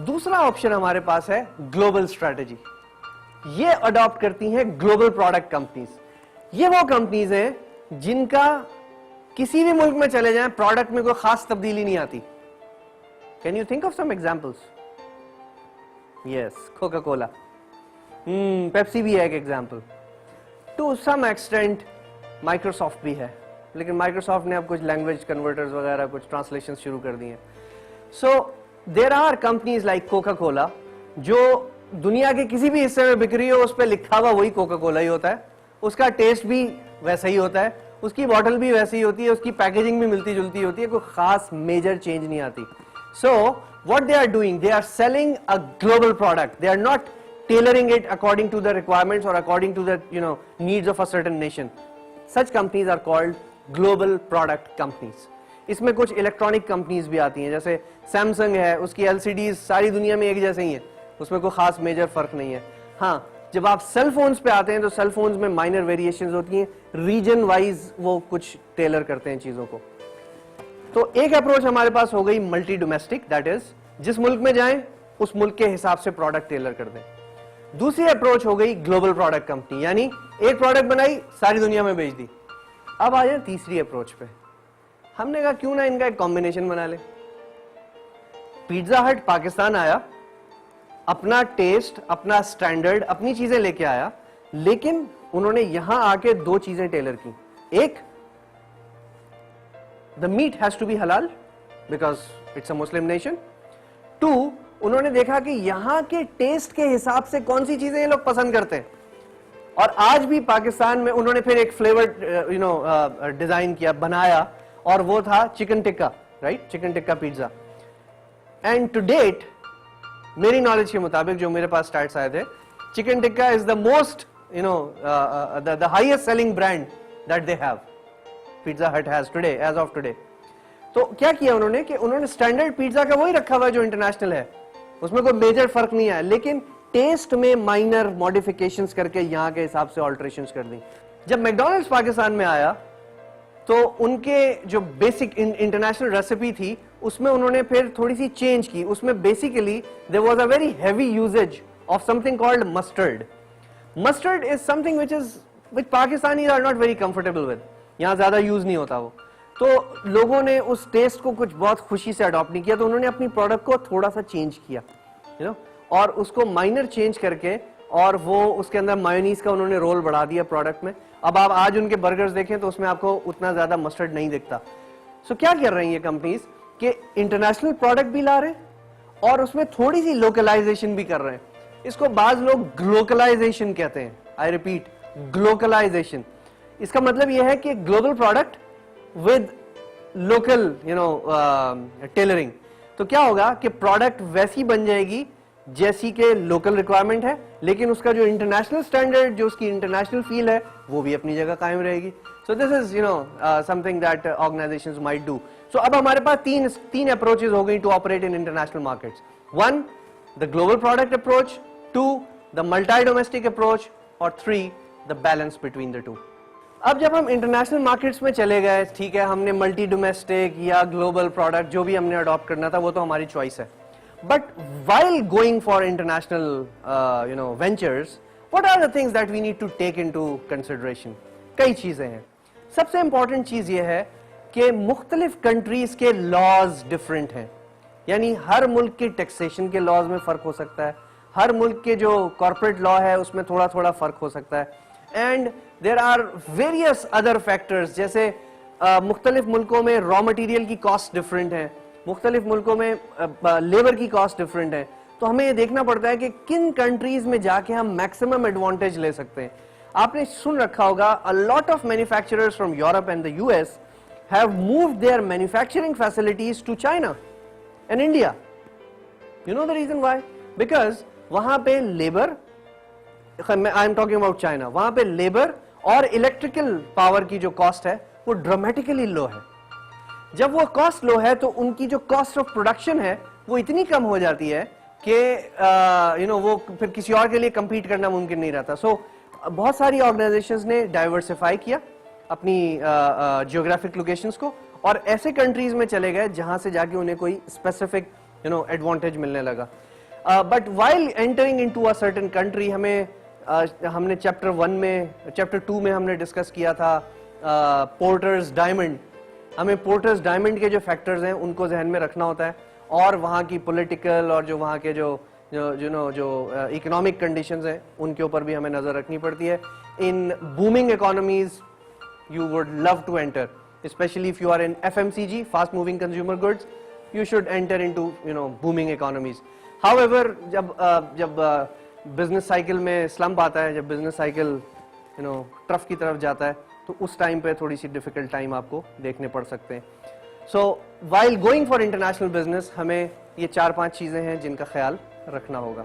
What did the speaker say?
दूसरा ऑप्शन हमारे पास है ग्लोबल स्ट्रेटेजी। ये अडॉप्ट करती हैं ग्लोबल प्रोडक्ट कंपनीज। ये वो कंपनीज हैं जिनका किसी भी मुल्क में चले जाएं प्रोडक्ट में कोई खास तब्दीली नहीं आती। Can you think of some examples? Yes, Coca Cola, Pepsi भी है एक example, to some extent Microsoft भी है, लेकिन माइक्रोसॉफ्ट ने अब कुछ लैंग्वेज कन्वर्टर्स वगैरह कुछ ट्रांसलेशन शुरू कर दिए हैं। So there are companies like Coca Cola जो दुनिया के किसी भी हिस्से में बिक रही हो उस पर लिखा हुआ वही कोका कोला ही होता है, उसका टेस्ट भी वैसा ही होता है, उसकी बॉटल भी वैसी ही होती है, उसकी पैकेजिंग भी मिलती जुलती होती है, कोई खास मेजर चेंज नहीं आती। So what they are doing, they are selling a global product, they are not tailoring it according to the requirements और according to the needs of a certain nation. Such companies are called global product companies. इसमें कुछ electronic companies भी आती हैं, जैसे Samsung है, उसकी LCDs सारी दुनिया में एक जैसे ही है, उसमें कोई खास मेजर फर्क नहीं है। हाँ, जब आप सेल फोन्स पे आते हैं तो सेल फोन्स में माइनर वेरिएशंस होती हैं, रीजन वाइज वो कुछ टेलर करते हैं चीजों को। तो एक अप्रोच हमारे पास हो गई मल्टी डोमेस्टिक, दैट इज जिस मुल्क में जाएं उस मुल्क के हिसाब से प्रोडक्ट टेलर कर दें। दूसरी अप्रोच हो गई ग्लोबल प्रोडक्ट कंपनी, यानी एक प्रोडक्ट बनाई सारी दुनिया में बेच दी। अब आ जाए तीसरी अप्रोच पे। हमने कहा क्यों ना इनका एक कॉम्बिनेशन बना ले। पिज्जा हट पाकिस्तान आया, अपना टेस्ट, अपना स्टैंडर्ड, अपनी चीजें लेके आया, लेकिन उन्होंने यहां आके दो चीजें टेलर की। एक, the meat has to be halal because it's a Muslim nation. Two, उन्होंने देखा कि यहां के टेस्ट के हिसाब से कौन सी चीजें ये लोग पसंद करते हैं, और आज भी पाकिस्तान में उन्होंने फिर एक फ्लेवर डिजाइन किया, बनाया, और वो था chicken tikka, right, chicken tikka pizza. And to date मेरी नॉलेज के मुताबिक जो मेरे पास स्टैट्स आए थे, chicken tikka is the most the highest selling brand that they have, Pizza Hut has today, as of today. तो क्या किया उन्होंने कि उन्होंने स्टैंडर्ड पिज्जा का वही रखा हुआ है जो इंटरनेशनल है, उसमें कोई मेजर फर्क नहीं आया, लेकिन टेस्ट में माइनर मॉडिफिकेशंस करके यहां के हिसाब से ऑल्टरेशंस कर दी। जब मैकडॉनल्ड्स पाकिस्तान में आया तो उनके जो बेसिक इंटरनेशनल रेसिपी थी उसमें उन्होंने फिर थोड़ी सी चेंज की। उसमें basically there was a very heavy usage of something called mustard. Mustard is something which Pakistanis are not very comfortable with, यहां ज्यादा यूज नहीं होता वो। तो लोगों ने उस टेस्ट को कुछ बहुत खुशी से अडॉप्ट नहीं किया, तो उन्होंने अपनी प्रोडक्ट को थोड़ा सा चेंज किया, और उसको माइनर चेंज करके, और वो उसके अंदर मायोनीज का उन्होंने रोल बढ़ा दिया प्रोडक्ट में। अब आप आज उनके बर्गर्स देखें तो उसमें आपको उतना ज्यादा मस्टर्ड नहीं दिखता। सो क्या कर रही हैं ये कंपनीज कि इंटरनेशनल प्रोडक्ट भी ला रहे हैं और उसमें थोड़ी सी लोकलाइजेशन भी कर रहे हैं। इसको बाज लोग ग्लोकलाइजेशन कहते हैं। I repeat, glocalisation. इसका मतलब यह है कि global product with local tailoring. तो क्या होगा कि प्रोडक्ट वैसी बन जाएगी जैसी के लोकल रिक्वायरमेंट है, लेकिन उसका जो इंटरनेशनल स्टैंडर्ड, जो उसकी इंटरनेशनल फील है, वो भी अपनी जगह कायम रहेगी। So this is something that organisations might do. So अब हमारे पास तीन अप्रोचेस हो गई to operate in international markets. One, the global product approach, two, the multi domestic approach, और three, the balance between the two. अब जब हम इंटरनेशनल मार्केट्स में चले गए, ठीक है, हमने मल्टी डोमेस्टिक या ग्लोबल प्रोडक्ट जो भी हमने अडॉप्ट करना था वो तो हमारी चॉइस है। But while going for international, ventures, what are the things that we need to take into consideration? कई चीजें हैं। सबसे इंपॉर्टेंट चीज ये है कि मुख्तलिफ कंट्रीज के लॉज डिफरेंट हैं, यानी हर मुल्क के टैक्सेशन के लॉज में फर्क हो सकता है, हर मुल्क के जो कॉर्पोरेट लॉ है उसमें थोड़ा थोड़ा फर्क हो सकता है, and there are various other factors, जैसे मुख्तलिफ मुल्कों में रॉ मटेरियल की कॉस्ट डिफरेंट है, मुख्तलिफ मुल्कों में लेबर की कॉस्ट डिफरेंट है। तो हमें ये देखना पड़ता है कि किन कंट्रीज में जाके हम मैक्सिमम एडवांटेज ले सकते हैं। आपने सुन रखा होगा, a lot of manufacturers from Europe and the US have moved their manufacturing facilities to China and India. You know the reason why? Because वहां पे labour, I am talking about China, वहां पे लेबर और electrical power की जो cost है वो dramatically लो है। जब वो कॉस्ट लो है तो उनकी जो कॉस्ट ऑफ प्रोडक्शन है वो इतनी कम हो जाती है कि वो फिर किसी और के लिए compete करना मुमकिन नहीं रहता। सो बहुत सारी ऑर्गेनाइजेशंस ने डाइवर्सिफाई किया अपनी जियोग्राफिक लोकेशंस को, और ऐसे कंट्रीज में चले गए जहां से जाके उन्हें कोई स्पेसिफिक एडवांटेज मिलने लगा। But while entering into a certain country हमने चैप्टर 2 में हमने डिस्कस किया था पोर्टर्स डायमंड। हमें पोर्टर्स डायमंड के जो फैक्टर्स हैं उनको जहन में रखना होता है, और वहाँ की पॉलिटिकल और जो वहाँ के जो इकोनॉमिक कंडीशंस हैं उनके ऊपर भी हमें नजर रखनी पड़ती है। In booming economies you would love to enter, especially if you are in FMCG, fast moving consumer goods, you should enter into booming economies. However, जब business cycle में slump आता है, जब business cycle ट्रफ की तरफ जाता है, तो उस टाइम पे थोड़ी सी डिफिकल्ट टाइम आपको देखने पड़ सकते हैं। सो while going for international business हमें ये 4-5 चीजें हैं जिनका ख्याल रखना होगा।